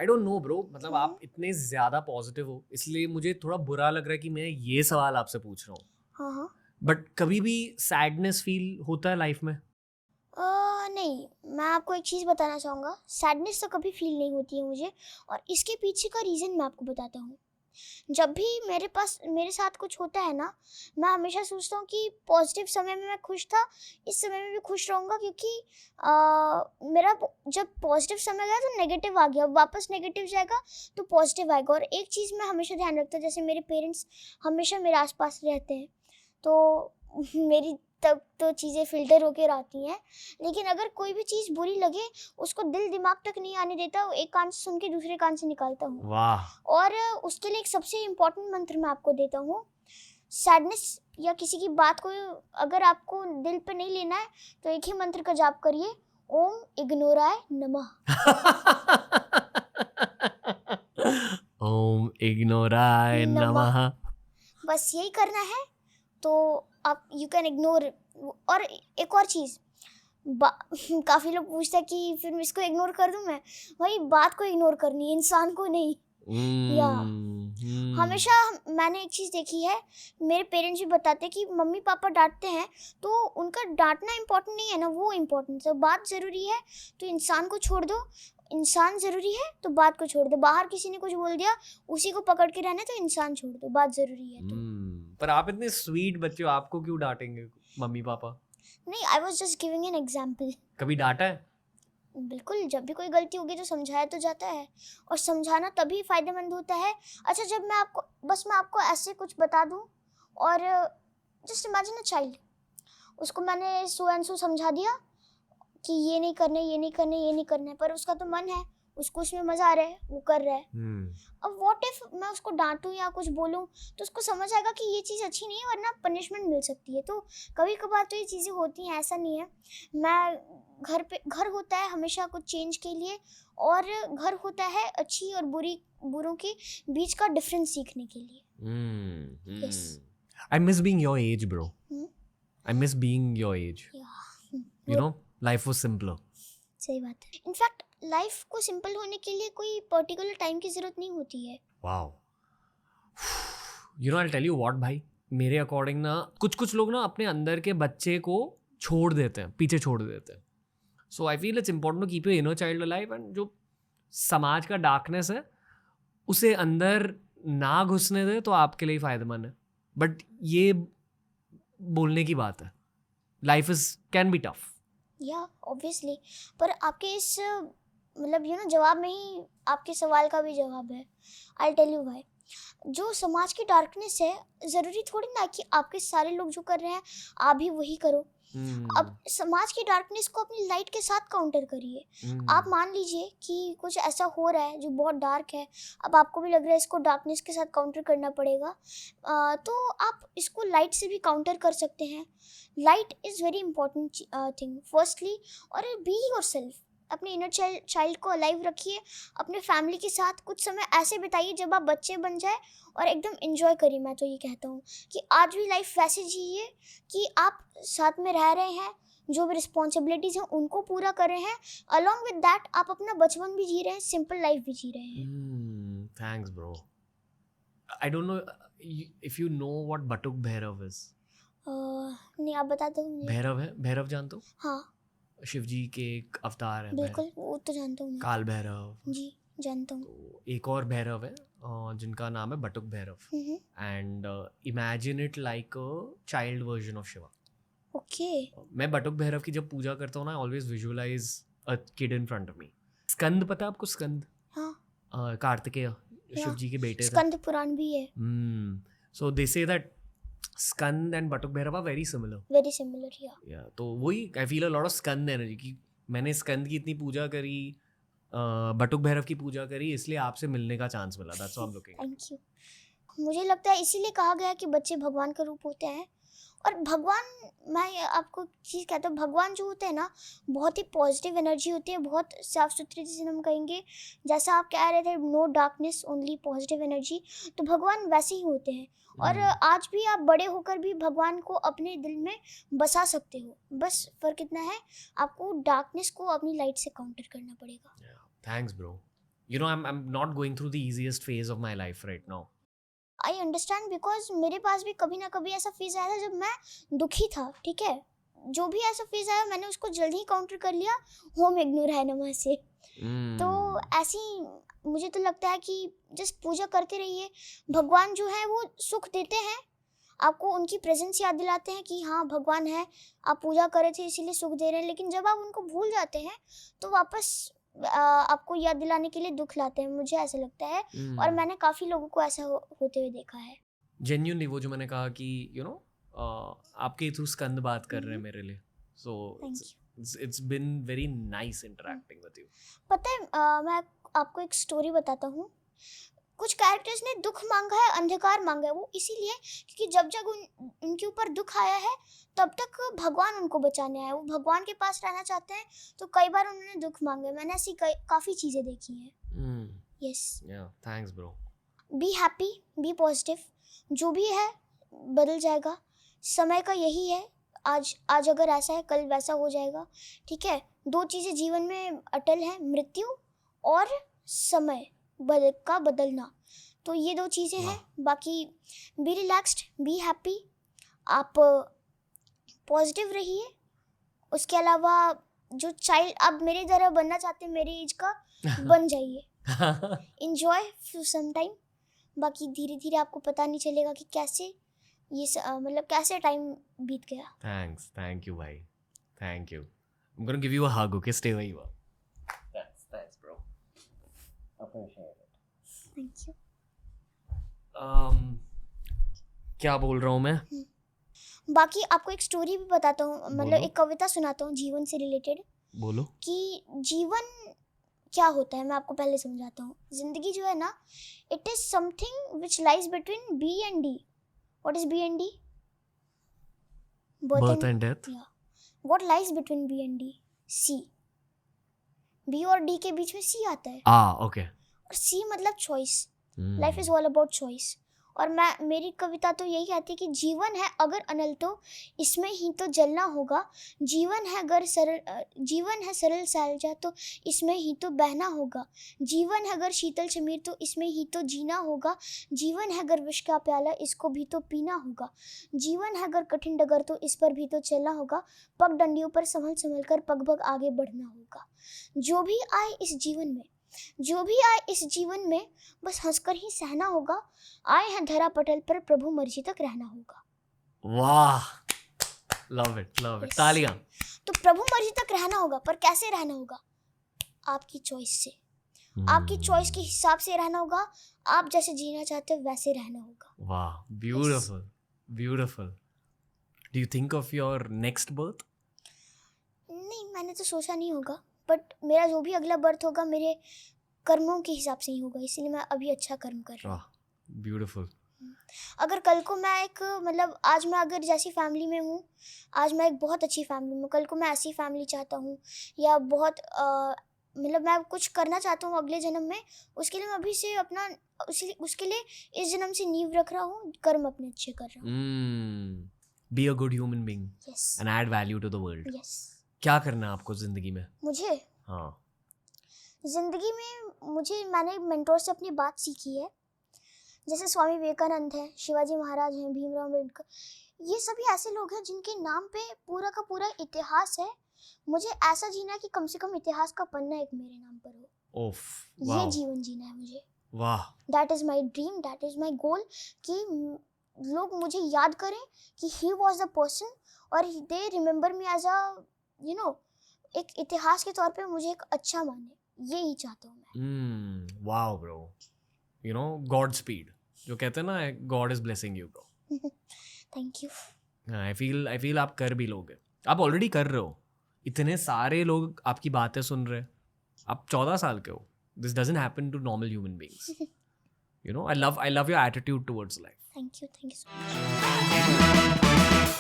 I don't know bro, मतलब आप इतने ज्यादा पॉजिटिव हो इसलिए मुझे थोड़ा बुरा लग रहा है कि मैं ये सवाल आपसे पूछ रहा हूँ. हाँ हाँ. बट कभी भी सैडनेस फील होता है लाइफ में? नहीं, मैं आपको एक चीज़ बताना चाहूँगा, सैडनेस तो कभी फील नहीं होती है मुझे, और इसके पीछे का रीज़न मैं आपको बताता हूँ. जब भी मेरे साथ कुछ होता है ना, मैं हमेशा सोचता हूँ कि पॉजिटिव समय में मैं खुश था, इस समय में भी खुश रहूँगा, क्योंकि जब पॉजिटिव समय गया तो नेगेटिव आ गया, वापस नेगेटिव जाएगा तो पॉजिटिव आएगा. और एक चीज़ मैं हमेशा ध्यान रखता हूँ, जैसे मेरे पेरेंट्स हमेशा मेरे आसपास रहते हैं, तो मेरी तब तो चीज़ें फ़िल्टर होकर आती हैं. लेकिन अगर कोई भी चीज़ बुरी लगे, उसको दिल दिमाग तक नहीं आने देता, एक कान से सुन के दूसरे कान से निकालता हूँ. वाह. और उसके लिए एक सबसे इम्पोर्टेंट मंत्र मैं आपको देता हूँ. सैडनेस या किसी की बात को अगर आपको दिल पे नहीं लेना है, तो एक ही मंत्र का जाप करिए, ओम इग्नोराय नमः. ओम इग्नोराय नमः. नमः. बस यही करना है, तो आप यू कैन इग्नोर. और एक और चीज़, काफ़ी लोग पूछते हैं कि फिर इसको इग्नोर कर दूँ मैं. भाई, बात को इग्नोर करनी है, इंसान को नहीं. या हमेशा मैंने एक चीज़ देखी है, मेरे पेरेंट्स भी बताते हैं कि मम्मी पापा डांटते हैं तो उनका डांटना इम्पोर्टेंट नहीं है ना, वो इम्पोर्टेंट है. बात ज़रूरी है तो इंसान को छोड़ दो, इंसान ज़रूरी है तो बात को छोड़ दो. बाहर किसी ने कुछ बोल दिया, उसी को पकड़ के रहना, तो इंसान छोड़ दो, बात ज़रूरी है तो. पर आप इतने स्वीट बच्चे हो, आपको क्यों डांटेंगे मम्मी पापा? नहीं, I was just giving an example. कभी डांटा है? बिल्कुल, जब भी कोई गलती होगी तो समझाया तो जाता है, और समझाना तभी फ़ायदेमंद होता है. अच्छा, जब मैं आपको ऐसे कुछ बता दूँ, और जस्ट इमेजिन अ चाइल्ड, उसको मैंने सो एंड सो समझा दिया कि ये नहीं करना है, ये नहीं करना है, ये नहीं करना है, पर उसका तो मन है, उसको उसमें मज़ा आ रहा है, वो कर रहा है. अब व्हाट इफ मैं उसको डांटूं या कुछ बोलूं, तो उसको समझ आएगा कि ये चीज़ अच्छी नहीं है, वरना पनिशमेंट मिल सकती है. तो कभी कभार तो ये चीज़ें होती हैं, ऐसा नहीं है. घर होता है हमेशा कुछ चेंज के लिए, और घर होता है अच्छी और बुरों के बीच का डिफरेंस सीखने के लिए. Yes. I miss being your age, bro. I miss being your age. You know, life was simpler. सही बात है. इनफैक्ट लाइफ को सिंपल होने के लिए कोई पर्टिकुलर टाइम की ज़रूरत नहीं होती है. Wow. You know, I'll tell you what, भाई, मेरे अकॉर्डिंग ना कुछ लोग ना अपने अंदर के बच्चे को छोड़ देते हैं, पीछे छोड़ देते हैं. So I feel it's important to keep your inner child alive, and जो समाज का डार्कनेस है उसे अंदर ना घुसने दे तो आपके लिए फायदेमंद है. बट ये बोलने की बात है, life is can be tough. या ऑब्वियसली, पर आपके इस मतलब जवाब में ही आपके सवाल का भी जवाब है. I tell you why. जो समाज की डार्कनेस है, ज़रूरी थोड़ी ना कि आपके सारे लोग जो कर रहे हैं आप भी वही करो. अब समाज की डार्कनेस को अपनी लाइट के साथ काउंटर करिए. आप मान लीजिए कि कुछ ऐसा हो रहा है जो बहुत डार्क है, अब आपको भी लग रहा है इसको डार्कनेस के साथ काउंटर करना पड़ेगा, तो आप इसको लाइट से भी काउंटर कर सकते हैं. Light is very important thing firstly. और बी योरसेल्फ, अपने इनर चाइल्ड को अलाइव रखिए. अपने फैमिली के साथ कुछ समय ऐसे बिताइए जब आप बच्चे बन जाए, और एकदम एंजॉय करिए. मैं तो ये कहता हूँ कि आज भी लाइफ वैसे जिए कि आप साथ में रह रहे हैं, जो भी रिस्पॉन्सिबिलिटीज़ हैं उनको पूरा कर रहे हैं, अलॉन्ग विद दैट आप अपना बचपन भी जी रहे हैं, सिंपल लाइफ भी जी रहे हैं. Thanks bro. I don't know if you know what Batuk Bhairav is. नहीं, आप बता दो मुझे. भैरव है, भैरव जानते हो? हाँ, शिव जी के एक अवतार है बिल्कुल, वो तो जानता हूँ मैं. काल भैरव. जी, जानता हूँ. तो एक और भैरव है जिनका नाम है Batuk Bhairav. And imagine it like a child version of Shiva. Okay. मैं बटुक भैरव की जब पूजा करता हूँ ना, always visualize a kid in front of me. Skand पता है आपको? स्कंद. हाँ. कार्तिकेय शिव जी के बेटे थे. स्कंद पुराण भी है. So they say that Skand and Batuk Bhairav are very similar. Very similar. या तो वही I feel a lot of Skand energy कि मैंने स्कंद की इतनी पूजा करी, बटुक भैरव की पूजा करी, इसलिए आपसे मिलने का चांस मिला. That's why I am looking. Thank you. मुझे लगता है इसीलिए कहा गया कि बच्चे भगवान का रूप होते हैं. और भगवान, मैं आपको चीज़ कहता हूँ, भगवान जो होते हैं ना, बहुत ही पॉजिटिव एनर्जी होती है, बहुत साफ़ सुथरी, जिसे हम कहेंगे, जैसा आप कह रहे थे, no darkness only positive energy, तो भगवान वैसे ही होते हैं. और आज भी आप बड़े होकर भी भगवान को अपने दिल में बसा सकते हो. बस फ़र्क इतना है, आपको डार्कनेस को अपनी लाइट से काउंटर करना पड़ेगा. Thanks bro. You know, I'm not going through the easiest phase of my life right now. I understand because मेरे पास भी कभी ना कभी ऐसा फेज आया था जब मैं दुखी था, ठीक है। जो भी ऐसा फेज आया मैंने उसको जल्दी ही काउंटर कर लिया, होम इग्नोर है नमा से। तो ऐसी मुझे तो लगता है कि जस्ट पूजा करते रहिए। भगवान जो है वो सुख देते हैं आपको, उनकी प्रेजेंस याद दिलाते हैं कि हाँ भगवान है, आप पूजा करे थे इसीलिए सुख दे रहे हैं। लेकिन जब आप उनको भूल जाते हैं तो वापस आपको याद दिलाने के लिए दुख लाते हैं, मुझे ऐसा लगता है। और मैंने काफ़ी लोगों को ऐसा होते हुए देखा है। जेन्युइनली वो जो मैंने कहा कि यू नो आपके थ्रू स्कंद बात कर रहे हैं मेरे लिए, so it's been very nice interacting with you. पता है मैं आपको एक स्टोरी बताता हूँ। कुछ कैरेक्टर्स ने दुख मांगा है, अंधकार मांगा है, वो इसीलिए क्योंकि जब जब उनके ऊपर दुख आया है तब तक भगवान उनको बचाने आए, वो भगवान के पास रहना चाहते हैं, तो कई बार उन्होंने दुख मांगे। मैंने ऐसी काफ़ी चीज़ें देखी हैं। Yes, thanks bro. Be happy, be positive, जो भी है बदल जाएगा, समय का यही है। आज अगर ऐसा है कल वैसा हो जाएगा, ठीक है। दो चीज़ें जीवन में अटल हैं, मृत्यु और समय का बदलना, तो ये दो चीज़ें हैं। बाकी बी रिलैक्स्ड, बी हैप्पी, आप पॉजिटिव रहिए। उसके अलावा जो चाइल्ड आप मेरे तरह बनना चाहते हैं, मेरे एज का बन जाइए। इंजॉय फॉर सम टाइम, बाकी धीरे धीरे आपको पता नहीं चलेगा कि कैसे ये मतलब कैसे टाइम बीत गया। थैंक यू भाई, thank you. I'm gonna give you a hug, okay? Stay where you are. Thanks bro. Appreciate it. Thank you. क्या बोल रहा हूँ मैं? बाकी आपको एक स्टोरी भी बताता हूँ, मतलब एक कविता सुनाता हूँ जीवन से रिलेटेड। बोलो। कि जीवन क्या होता है मैं आपको पहले समझाता हूँ। जिंदगी जो है ना, it is something which lies between B and D. What is B and D? Birth and death. What lies between B and D? C. B और डी के बीच में सी आता है। ओके। और सी मतलब choice. Life is all about choice. और मेरी कविता तो यही कहती है कि जीवन है अगर अनल तो इसमें ही तो जलना होगा। जीवन है सरल सैलजा तो इसमें ही तो बहना होगा। जीवन है अगर शीतल शमीर तो इसमें ही तो जीना होगा। जीवन है अगर विष का प्याला इसको भी तो पीना होगा। जीवन है अगर कठिन डगर तो इस पर भी तो चलना होगा। पग डंडियों पर संभल कर पग पग आगे बढ़ना होगा। जो भी आए इस जीवन में बस हंसकर ही सहना होगा। आए हैं धरा पटल पर प्रभु मर्जी तक रहना होगा। वाह, लव इट तालियां। तो प्रभु मर्जी तक रहना होगा, पर कैसे रहना होगा? आपकी चॉइस से, आपकी चॉइस के हिसाब से रहना होगा। आप जैसे जीना चाहते हो वैसे रहना होगा। वाह, beautiful. Do you think of your next birth? नहीं, मैंने तो सोचा नहीं होगा, बट मेरा जो भी अगला बर्थ होगा मेरे कर्मों के हिसाब से ही होगा, इसीलिए मैं अभी अच्छा कर्म कर रहा हूँ। ब्यूटीफुल। अगर कल को मैं एक मतलब आज मैं अगर जैसी फैमिली में हूँ, आज मैं एक बहुत अच्छी फैमिली में, कल को मैं ऐसी फैमिली चाहता हूँ या बहुत मतलब मैं कुछ करना चाहता हूँ अगले जन्म में, उसके लिए मैं अभी से अपना उसके लिए इस जन्म से नींव रख रहा हूँ, कर्म अपने अच्छे कर रहा हूँ। Be a good human being and add value to the world. क्या करना है आपको जिंदगी में? मुझे जिंदगी में मैंने मेंटोर से अपनी बात सीखी है। जैसे स्वामी विवेकानंद हैं, शिवाजी महाराज हैं, भीमराव अम्बेडकर, ये सभी ऐसे लोग हैं जिनके नाम पे पूरा का पूरा इतिहास है। मुझे ऐसा जीना है कि कम से कम इतिहास का पन्ना एक मेरे नाम पर हो। ये जीवन जीना है मुझे। वाह, that is my dream, that is my goal, कि लोग मुझे याद करें कि ही वॉज द पर्सन और दे रिमेम्बर मी एज अ एक इतिहास के तौर पे मुझे एक अच्छा माने। यही चाहता हूँ मैं। वाओ ब्रो, गॉड स्पीड जो कहते हैं ना, God is blessing you bro. Thank you. I feel आप कर भी लोगे, आप ऑलरेडी कर रहे हो। इतने सारे लोग आपकी बातें सुन रहे हैं, आप 14 साल के हो। This doesn't happen to normal human beings. I love your attitude towards life. Thank you so much.